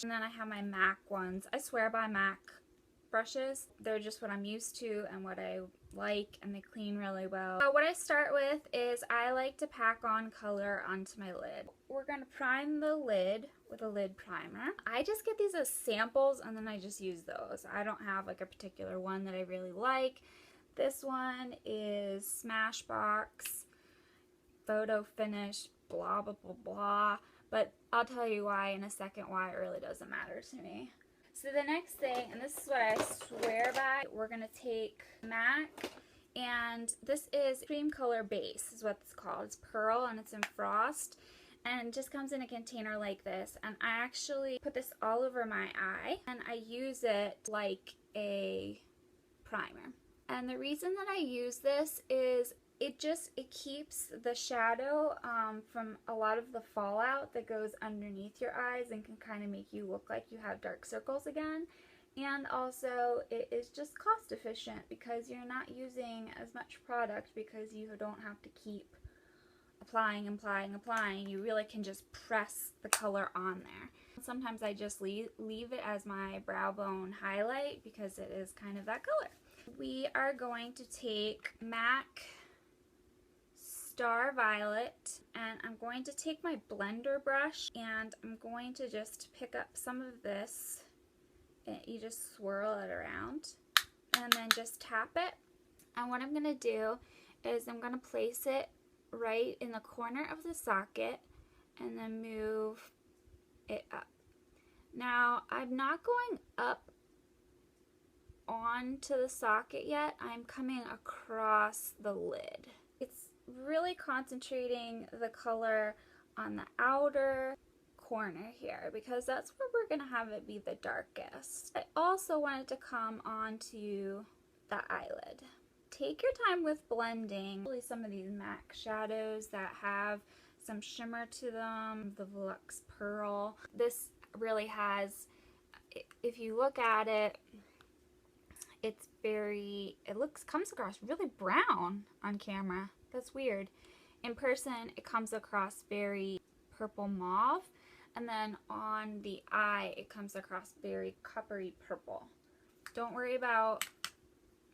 And then I have my MAC ones. I swear by MAC brushes. They're just what I'm used to and what I like, and they clean really well. What I start with is I like to pack on color onto my lid. We're going to prime the lid with a lid primer. I just get these as samples and then I just use those. I don't have like a particular one that I really like. This one is Smashbox Photo Finish blah blah blah blah, but I'll tell you why in a second why it really doesn't matter to me. So the next thing, and this is what I swear by, we're going to take MAC, and this is Cream Color Base is what it's called. It's pearl and it's in frost, and it just comes in a container like this, and I actually put this all over my eye and I use it like a primer. And the reason that I use this is it keeps the shadow from a lot of the fallout that goes underneath your eyes and can kind of make you look like you have dark circles again. And also it is just cost efficient because you're not using as much product because you don't have to keep applying. You really can just press the color on there. Sometimes I just leave it as my brow bone highlight because it is kind of that color. We are going to take MAC Star Violet, and I'm going to take my blender brush and I'm going to just pick up some of this, and you just swirl it around and then just tap it. And what I'm going to do is I'm going to place it right in the corner of the socket and then move it up. Now I'm not going up onto the socket yet, I'm coming across the lid. It's really concentrating the color on the outer corner here because that's where we're going to have it be the darkest. I also wanted to come onto the eyelid. Take your time with blending. Really, some of these MAC shadows that have some shimmer to them, the Volux Pearl. This really has, if you look at it, it's very, comes across really brown on camera. That's weird. In person, it comes across very purple mauve, and then on the eye, it comes across very coppery purple. Don't worry about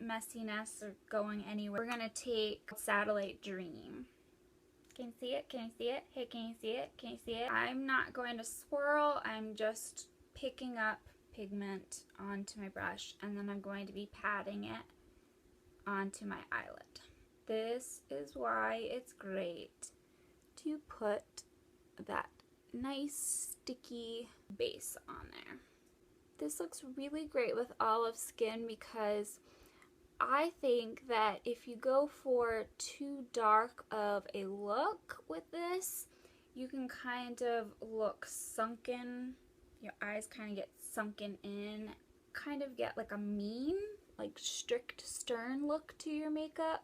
messiness or going anywhere. We're gonna take Satellite Dream. Can you see it? Can you see it? Hey, can you see it? Can you see it? I'm not going to swirl. I'm just picking up pigment onto my brush, and then I'm going to be patting it onto my eyelid. This is why it's great to put that nice sticky base on there. This looks really great with olive skin because I think that if you go for too dark of a look with this, you can kind of look sunken. Your eyes kind of get sunken in, kind of get like a mean, like strict, stern look to your makeup.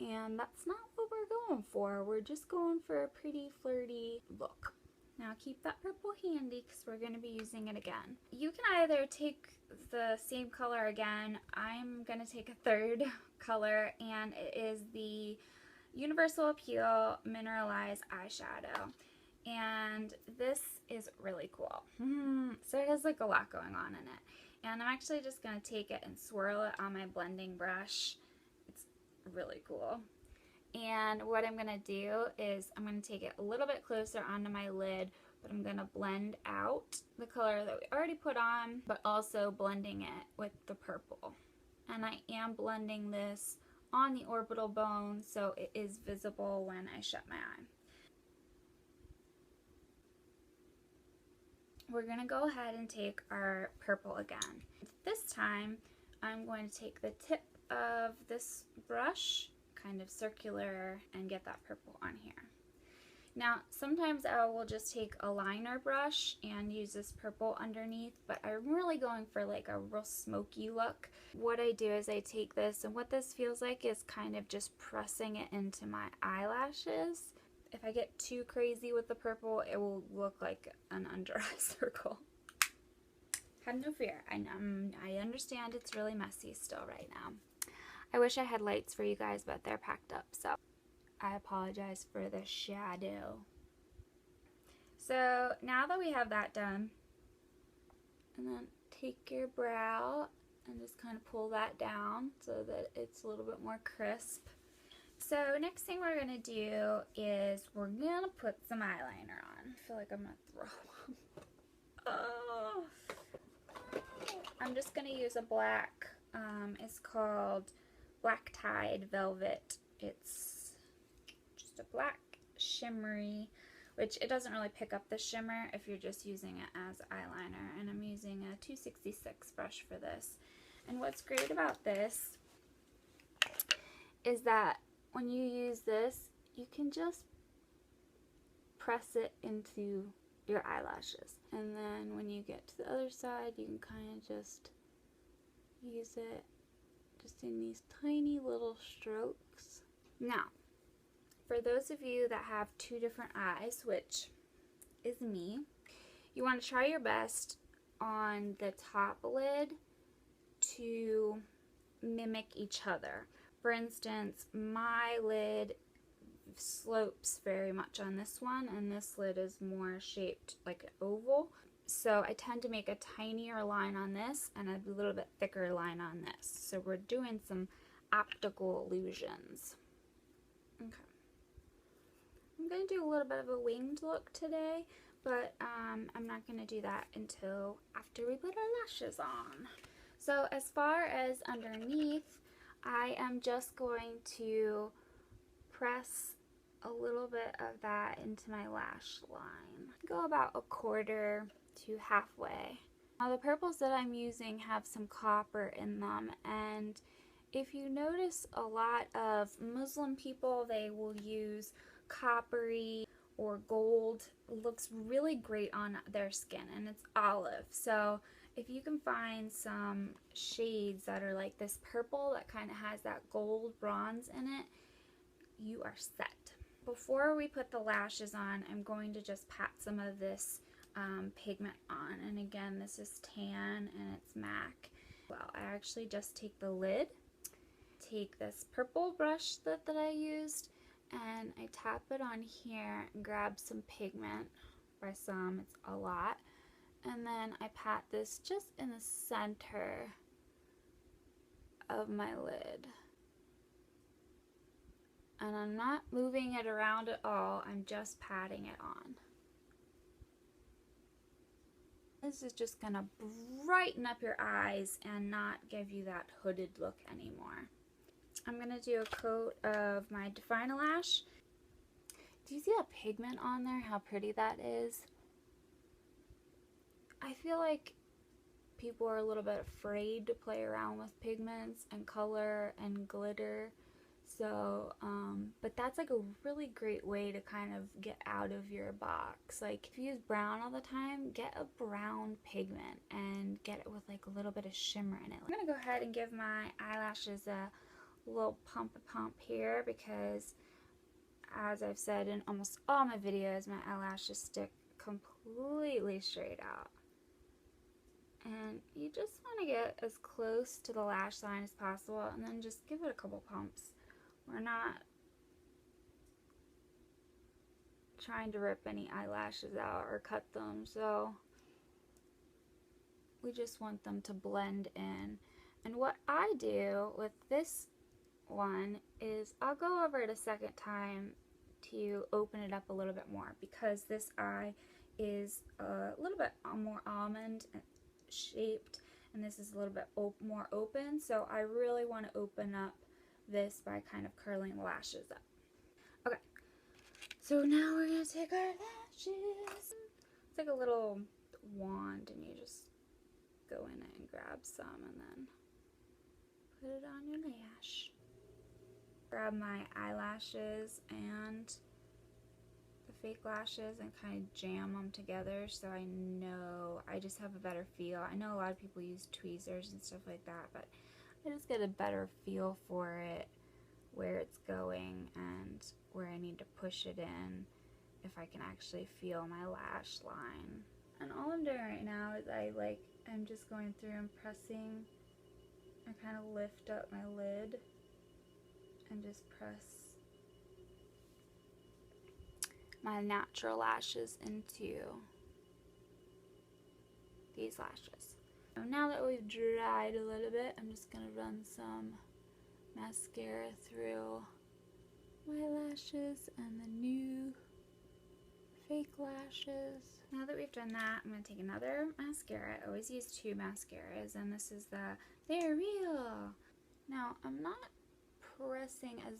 And that's not what we're going for. We're just going for a pretty flirty look. Now keep that purple handy because we're going to be using it again. You can either take the same color again. I'm going to take a third color, and it is the Universal Appeal Mineralized Eyeshadow. And this is really cool. So it has like a lot going on in it. And I'm actually just going to take it and swirl it on my blending brush. It's really cool. And what I'm going to do is I'm going to take it a little bit closer onto my lid, but I'm going to blend out the color that we already put on, but also blending it with the purple. And I am blending this on the orbital bone so it is visible when I shut my eye. We're going to go ahead and take our purple again. This time I'm going to take the tip of this brush, kind of circular, and get that purple on here. Now sometimes I will just take a liner brush and use this purple underneath, but I'm really going for like a real smoky look. What I do is I take this, and what this feels like is kind of just pressing it into my eyelashes. If I get too crazy with the purple, it will look like an under eye circle. Have no fear. I understand it's really messy still right now. I wish I had lights for you guys, but they're packed up, so I apologize for the shadow. So now that we have that done, And then take your brow and just kind of pull that down so that it's a little bit more crisp. So next thing we're going to do is we're going to put some eyeliner on. I feel like I'm going to throw up. Oh. I'm just going to use a black, it's called Black Tide Velvet. It's just a black shimmery, which it doesn't really pick up the shimmer if you're just using it as eyeliner. And I'm using a 266 brush for this. And what's great about this is that when you use this, you can just press it into your eyelashes. And then when you get to the other side, you can kind of just use it just in these tiny little strokes. Now, for those of you that have two different eyes, which is me, you want to try your best on the top lid to mimic each other. For instance, my lid slopes very much on this one, and this lid is more shaped like an oval. So I tend to make a tinier line on this and a little bit thicker line on this. So we're doing some optical illusions. Okay. I'm going to do a little bit of a winged look today, but I'm not going to do that until after we put our lashes on. So as far as underneath, I am just going to press a little bit of that into my lash line. Go about 1/4 to halfway. Now the purples that I'm using have some copper in them, and if you notice a lot of Muslim people, they will use coppery or gold. It looks really great on their skin, and it's olive. So if you can find some shades that are like this purple that kind of has that gold bronze in it, you are set. Before we put the lashes on, I'm going to just pat some of this pigment on. And again, this is tan and it's MAC. Well, I actually just take the lid, take this purple brush that I used, and I tap it on here and grab some pigment. By some, it's a lot. And then I pat this just in the center of my lid. And I'm not moving it around at all, I'm just patting it on. This is just gonna brighten up your eyes and not give you that hooded look anymore. I'm gonna do a coat of my Define-A-Lash. Do you see that pigment on there, how pretty that is? I feel like people are a little bit afraid to play around with pigments and color and glitter. So, but that's like a really great way to kind of get out of your box. Like if you use brown all the time, get a brown pigment and get it with like a little bit of shimmer in it. I'm gonna go ahead and give my eyelashes a little pump here because, as I've said in almost all my videos, my eyelashes stick completely straight out. And you just want to get as close to the lash line as possible and then just give it a couple pumps. We're not trying to rip any eyelashes out or cut them, so we just want them to blend in. And what I do with this one is I'll go over it a second time to open it up a little bit more because this eye is a little bit more almond shaped and this is a little bit more open, so I really want to open up this by kind of curling the lashes up. Okay, so now we're going to take our lashes. It's like a little wand and you just go in it and grab some and then put it on your lash. Grab my eyelashes and the fake lashes and kind of jam them together so I know, I just have a better feel. I know a lot of people use tweezers and stuff like that, but I just get a better feel for it, where it's going and where I need to push it in, if I can actually feel my lash line. And all I'm doing right now is I'm just going through and pressing. I kind of lift up my lid and just press my natural lashes into these lashes. So now that we've dried a little bit, I'm just going to run some mascara through my lashes and the new fake lashes. Now that we've done that, I'm going to take another mascara. I always use 2 mascaras, and this is the They're Real. Now, I'm not pressing as